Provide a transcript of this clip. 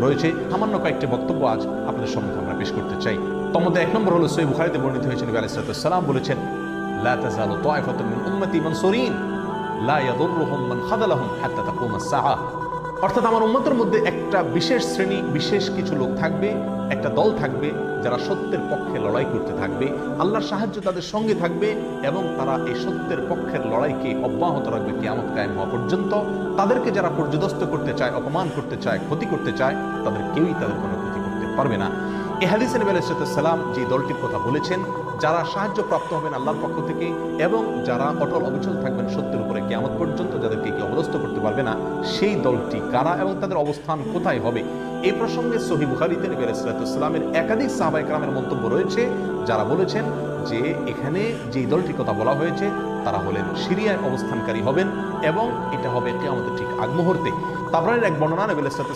রয়েছে। সামান্য কয়েকটি বক্তব্য আজ আপনাদের সম্মুখে আমরা পেশ করতে চাই। তন্মধ্যে 1 নম্বর হলো সহিহ বুখারীতে বর্ণিত হয়েছে, নবী আলাইহিস সালাতু ওয়াস সালাম বলেছেন, লা তাযালু তায়ফাতুন মিন উম্মতি মানসুরিন লা ইয়াদুররুহুম মান খাযালাহুম হাত্তা তাকুমাস সাআহ। অর্থাৎ আমার উম্মতের মধ্যে একটা বিশেষ শ্রেণী, বিশেষ কিছু লোক থাকবে, একটা দল থাকবে যারা সত্যের পক্ষে লড়াই করতে থাকবে, আল্লাহর সাহায্য তাদের সঙ্গে থাকবে এবং তারা এই সত্যের পক্ষের লড়াইকে অব্যাহত রাখবে কিয়ামত কায়েম হওয়া পর্যন্ত। তাদেরকে যারা পর্যদস্ত করতে চায়, অপমান করতে চায়, ক্ষতি করতে চায়, তাদের কেউই তাদের কোনো ক্ষতি করতে পারবে না। এই হাদিসে নবী আলাইহিস সালাম যে দলটির কথা বলেছেন, যারা সাহায্য প্রাপ্ত হবেন আল্লাহর পক্ষ থেকে এবং যারা অটল অবিচল থাকবেন সত্যের উপরে কিয়ামত পর্যন্ত, যাদেরকে কেউ অবদস্ত করতে পারবে না, সেই দলটি কারা এবং তাদের অবস্থান কোথায় হবে, এই প্রসঙ্গে সহিহ বুখারীতে নবী আলাইহিস সালামের একাধিক সাহাবায়ে কেরামের মন্তব্য রয়েছে, যারা বলেছেন যে এখানে যে দলটির কথা বলা হয়েছে তারা হলেন সিরিয়ায় অবস্থানকারী হবেন এবং এটা হবে কিয়ামতের ঠিক আগ মুহূর্তে। তাবরানীর এক বর্ণনা, নবী আলাইহিস সালাম